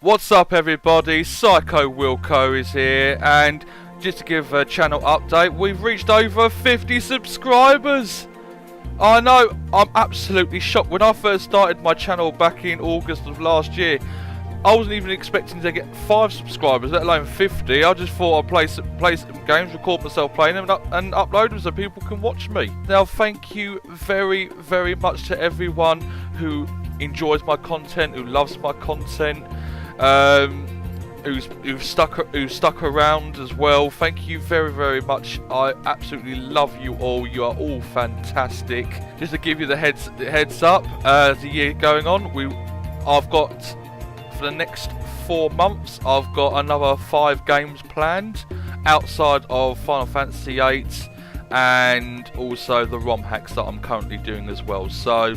What's up everybody, PsychoWilko is here, and just to give a channel update, we've reached over 50 subscribers! I know, I'm absolutely shocked. When I first started my channel back in August of last year, I wasn't even expecting to get 5 subscribers, let alone 50. I just thought I'd play some games, record myself playing them and upload them so people can watch me. Now thank you very, very much to everyone who enjoys my content, who loves my content. Who's stuck around as well. Thank you very, very much. I absolutely love you all. You are all fantastic. Just to give you the heads up, as the year going on, I've got for the next 4 months, I've got another 5 games planned outside of Final Fantasy VIII. And also the ROM hacks that I'm currently doing as well. So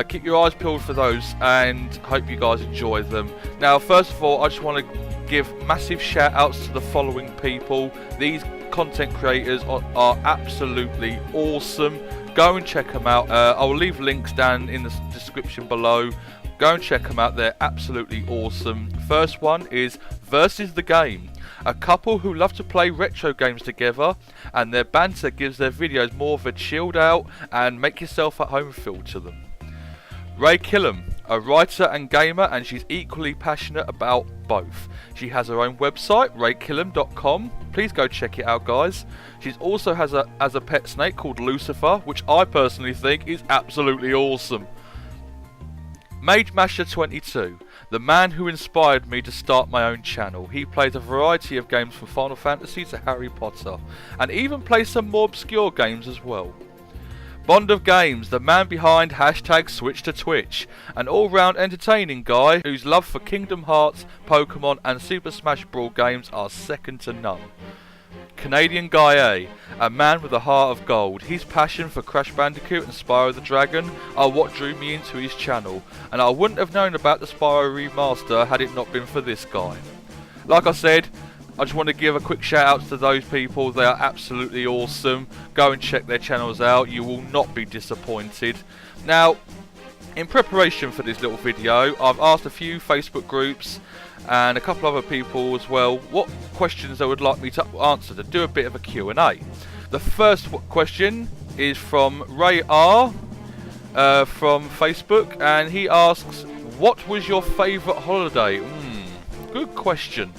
keep your eyes peeled for those and hope you guys enjoy them. Now first of all, I just want to give massive shout outs to the following people. These content creators are absolutely awesome. Go and check them out. I will leave links down in the description below. Go and check them out, they're absolutely awesome. First one is VSTheGame. A couple who love to play retro games together, and their banter gives their videos more of a chilled out and make yourself at home feel to them. Rae Killham, a writer and gamer, and she's equally passionate about both. She has her own website, RaeKillham.com. Please go check it out, guys. She also has a pet snake called Lucifer, which I personally think is absolutely awesome. Mage Masher 22, the man who inspired me to start my own channel. He plays a variety of games from Final Fantasy to Harry Potter, and even plays some more obscure games as well. BondofGames, the man behind #SwitchToTwitch, an all-round entertaining guy whose love for Kingdom Hearts, Pokemon and Super Smash Bros games are second to none. CanadianGuyEh, a man with a heart of gold. His passion for Crash Bandicoot and Spyro the Dragon are what drew me into his channel, and I wouldn't have known about the Spyro remaster had it not been for this guy. Like I said, I just want to give a quick shout out to those people. They are absolutely awesome. Go and check their channels out, you will not be disappointed. Now, in preparation for this little video, I've asked a few Facebook groups and a couple other people as well what questions they would like me to answer, to do a bit of a Q&A. The first question is from Ray R from Facebook, and he asks, what was your favourite holiday? Good question.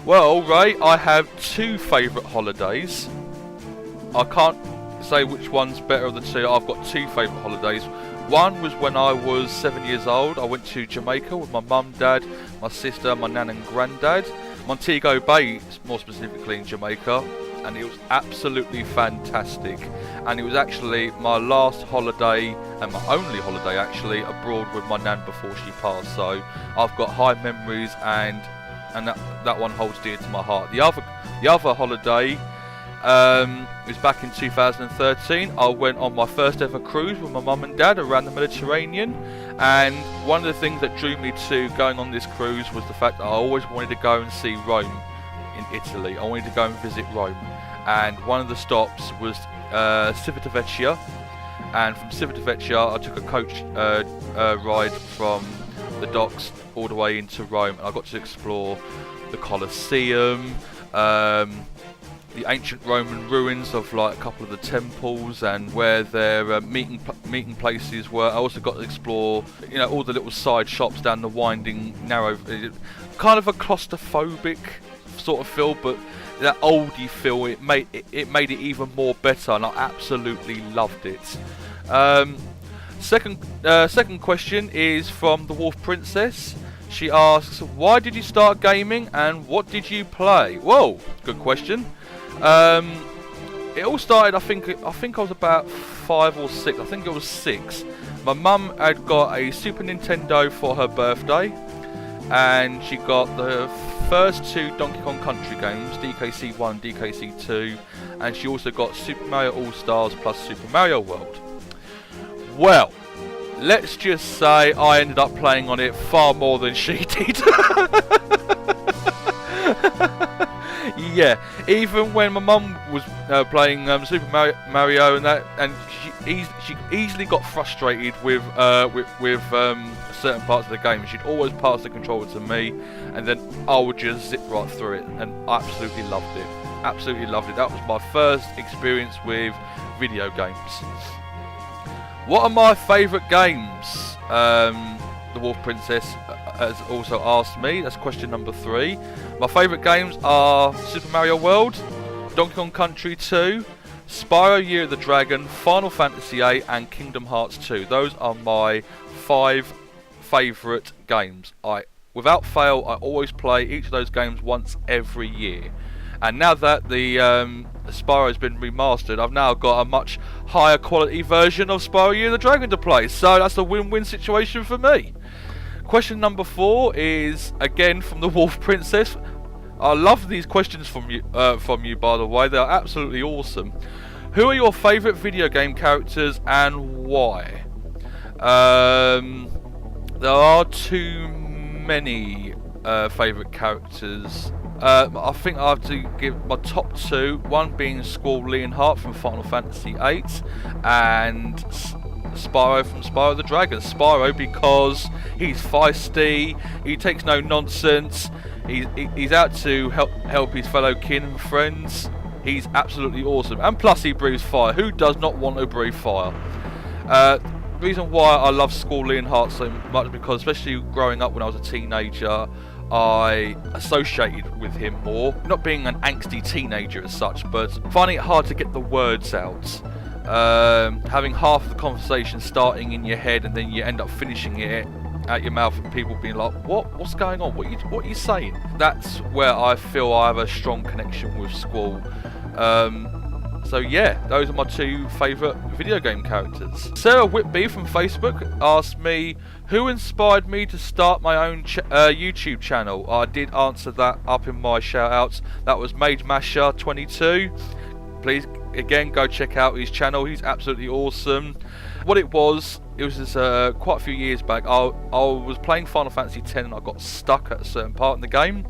Well, Ray, I have 2 favourite holidays. I can't say which one's better of the 2. I've got 2 favourite holidays. One was when I was 7 years old. I went to Jamaica with my mum, dad, my sister, my nan and granddad. Montego Bay, more specifically in Jamaica, and it was absolutely fantastic. And it was actually my last holiday, and my only holiday actually, abroad with my nan before she passed. So I've got high memories, and that one holds dear to my heart. The other holiday it was back in 2013. I went on my first ever cruise with my mum and dad around the Mediterranean, and one of the things that drew me to going on this cruise was the fact that I always wanted to go and see Rome in Italy. I wanted to go and visit Rome, and one of the stops was Civitavecchia, and from Civitavecchia I took a coach ride from the docks all the way into Rome, and I got to explore the Colosseum, the ancient Roman ruins of like a couple of the temples and where their meeting places were. I also got to explore, you know, all the little side shops down the winding, narrow, kind of a claustrophobic sort of feel, but that oldie feel, it made it even more better, and I absolutely loved it. Second question is from the Wolf Princess. She asks, why did you start gaming and what did you play? Whoa, good question. It all started, I think I was about 5 or 6. I think it was 6. My mum had got a Super Nintendo for her birthday, and she got the first 2 Donkey Kong Country games, DKC 1 and DKC 2, and she also got Super Mario All-Stars plus Super Mario World. Well, let's just say I ended up playing on it far more than she did. Yeah, even when my mum was playing Super Mario and that, and she easily got frustrated with certain parts of the game. She'd always pass the controller to me, and then I would just zip right through it, and I absolutely loved it. Absolutely loved it. That was my first experience with video games. What are my favourite games? The Wolf Princess has also asked me. That's question number 3. My favourite games are Super Mario World, Donkey Kong Country 2, Spyro Year of the Dragon, Final Fantasy VIII and Kingdom Hearts 2. Those are my 5 favourite games. Without fail, I always play each of those games once every year. And now that the Spyro has been remastered, I've now got a much higher quality version of Spyro Year of the Dragon to play. So that's a win-win situation for me. Question number 4 is again from the Wolf Princess. I love these questions from you, by the way. They're absolutely awesome. Who are your favourite video game characters and why? There are too many favourite characters. I think I have to give my top 2. One being Squall Leonhardt from Final Fantasy VIII, and Spyro from Spyro the Dragon. Spyro because he's feisty, he takes no nonsense, he's out to help his fellow kin and friends. He's absolutely awesome, and plus he breathes fire. Who does not want to breathe fire? The reason why I love Squall Leonhardt so much, because especially growing up when I was a teenager, I associated with him more. Not being an angsty teenager as such, but finding it hard to get the words out. Having half of the conversation starting in your head and then you end up finishing it out your mouth and people being like, what's going on? What are you saying? That's where I feel I have a strong connection with Squall. So yeah, those are my 2 favourite video game characters. Sarah Whitby from Facebook asked me, who inspired me to start my own YouTube channel? I did answer that up in my shoutouts. That was Mage Masher 22. Please, again, go check out his channel. He's absolutely awesome. What it was quite a few years back. I was playing Final Fantasy X and I got stuck at a certain part in the game.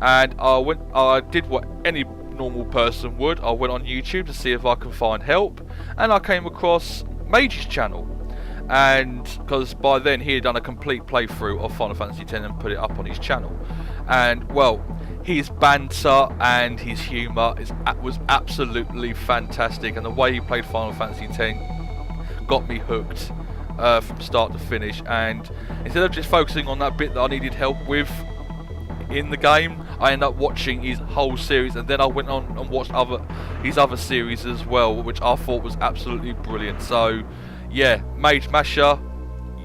And I did what any normal person would. I went on YouTube to see if I could find help, and I came across Mage's channel, and because by then he had done a complete playthrough of Final Fantasy X and put it up on his channel, and well, his banter and his humour was absolutely fantastic, and the way he played Final Fantasy X got me hooked from start to finish. And instead of just focusing on that bit that I needed help with in the game, I ended up watching his whole series, and then I went on and watched his other series as well, which I thought was absolutely brilliant. So yeah, Mage Masher,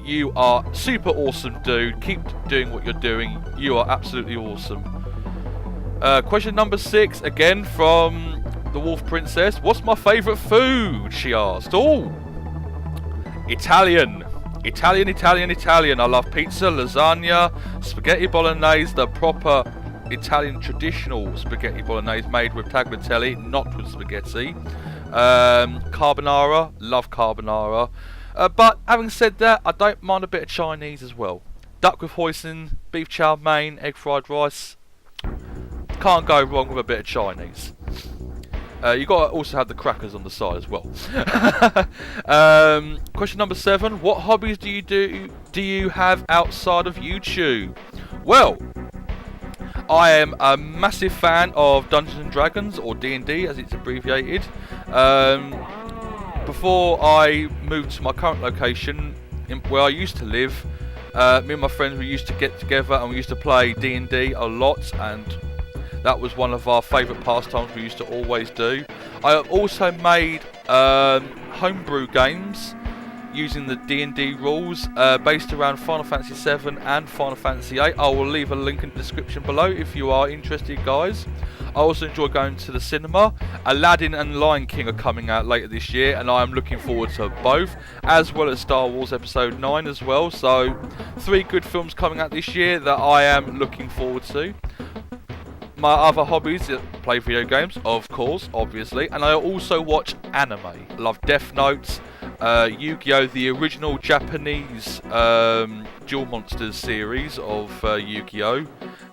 you are super awesome, dude. Keep doing what you're doing. You are absolutely awesome. Question number 6, again from the Wolf Princess. What's my favourite food? She asked. Oh, Italian. I love pizza, lasagna, spaghetti bolognese, the proper Italian traditional spaghetti bolognese made with tagliatelle, not with spaghetti. Carbonara, love carbonara. But having said that, I don't mind a bit of Chinese as well. Duck with hoisin, beef chow mein, egg fried rice. Can't go wrong with a bit of Chinese. You've got to also have the crackers on the side as well. Question number 7. What hobbies do you have outside of YouTube? Well, I am a massive fan of Dungeons and Dragons, or D&D as it's abbreviated. Before I moved to my current location, where I used to live, me and my friends, we used to get together and we used to play D&D a lot, and that was one of our favourite pastimes we used to always do. I have also made homebrew games using the D&D rules based around Final Fantasy VII and Final Fantasy VIII. I will leave a link in the description below if you are interested, guys. I also enjoy going to the cinema. Aladdin and Lion King are coming out later this year, and I am looking forward to both, as well as Star Wars Episode 9 as well. So 3 good films coming out this year that I am looking forward to. My other hobbies, play video games, of course, obviously, and I also watch anime. I love Death Note, Yu-Gi-Oh! The original Japanese Duel Monsters series of Yu-Gi-Oh!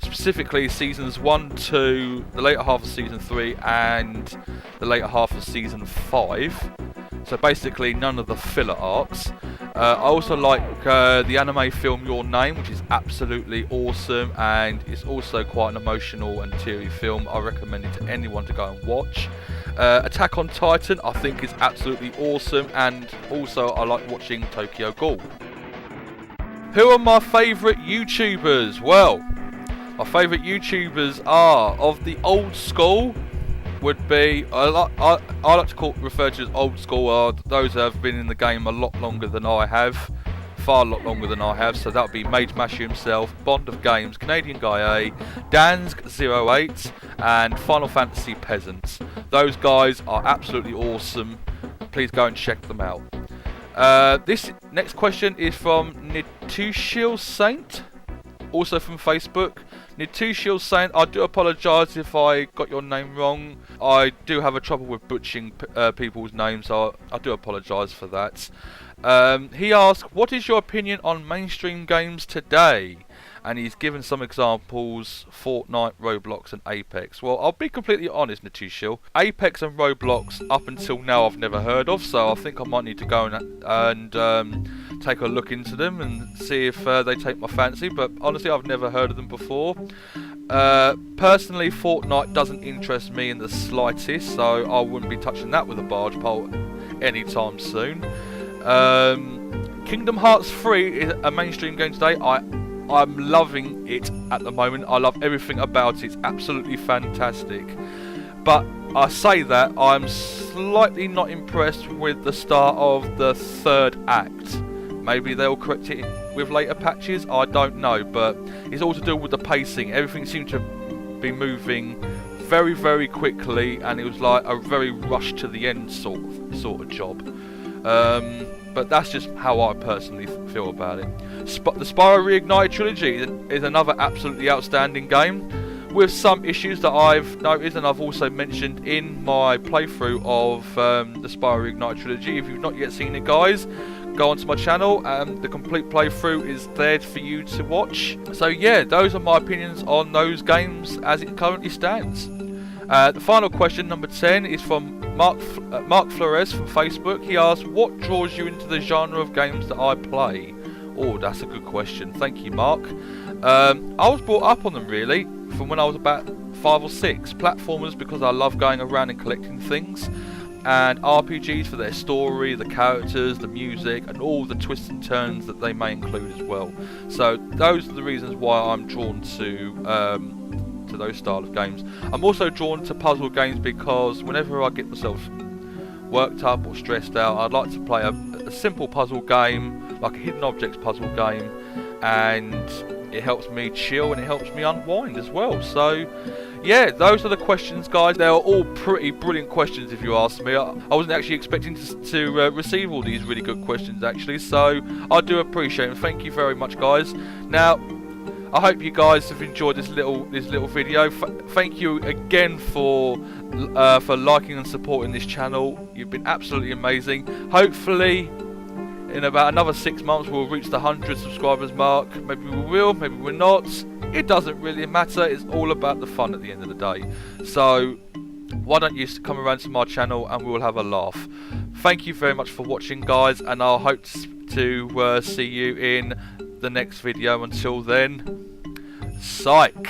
Specifically seasons 1, 2, the later half of season 3 and the later half of season 5. So basically none of the filler arcs. I also like the anime film Your Name, which is absolutely awesome, and it's also quite an emotional and teary film. I recommend it to anyone to go and watch. Attack on Titan I think is absolutely awesome, and also I like watching Tokyo Ghoul. Who are my favourite YouTubers? Well, my favourite YouTubers are of the old school. Would be I like to refer to as old school are those that have been in the game a lot longer than I have, far a lot longer than I have. So that would be Mage Masher himself, BondofGames, CanadianGuyEh, Dansk08, and Final Fantasy Peasants. Those guys are absolutely awesome. Please go and check them out. This next question is from Nitushil Saint, also from Facebook. Nitushil Saint, I do apologise if I got your name wrong. I do have a trouble with butchering people's names, so I do apologise for that. He asked, what is your opinion on mainstream games today? And he's given some examples: Fortnite, Roblox and Apex. Well, I'll be completely honest, Nitushil. Apex and Roblox up until now I've never heard of, so I think I might need to go and take a look into them and see if they take my fancy, but honestly I've never heard of them before. Personally, Fortnite doesn't interest me in the slightest, so I wouldn't be touching that with a barge pole anytime soon. Kingdom Hearts 3 is a mainstream game today. I'm loving it at the moment. I love everything about it. It's absolutely fantastic. But I say that I'm slightly not impressed with the start of the third act. Maybe they'll correct it with later patches, I don't know, but it's all to do with the pacing. Everything seemed to be moving very, very quickly, and it was like a very rush to the end sort of job. But that's just how I personally feel about it. The Spyro Reignited Trilogy is another absolutely outstanding game, with some issues that I've noticed and I've also mentioned in my playthrough of the Spyro Reignited Trilogy. If you've not yet seen it, guys, go onto my channel. The complete playthrough is there for you to watch. So yeah, those are my opinions on those games as it currently stands. The final question, number 10, is from Mark Flores from Facebook. He asks, what draws you into the genre of games that I play? Oh, that's a good question. Thank you, Mark. I was brought up on them really from when I was about 5 or 6. Platformers because I love going around and collecting things, and RPGs for their story, the characters, the music, and all the twists and turns that they may include as well. So those are the reasons why I'm drawn to those style of games. I'm also drawn to puzzle games because whenever I get myself worked up or stressed out, I'd like to play a simple puzzle game, like a hidden objects puzzle game, and it helps me chill and it helps me unwind as well. So yeah, those are the questions, guys. They are all pretty brilliant questions if you ask me. I wasn't actually expecting to receive all these really good questions actually, so I do appreciate it. Thank you very much, guys. Now, I hope you guys have enjoyed this little video. Thank you again for liking and supporting this channel. You've been absolutely amazing. Hopefully, in about another 6 months, we'll reach the 100 subscribers mark. Maybe we will, maybe we're not. It doesn't really matter. It's all about the fun at the end of the day. So, why don't you come around to my channel and we'll have a laugh. Thank you very much for watching, guys, and I'll hope to see you in the next video. Until then, psych.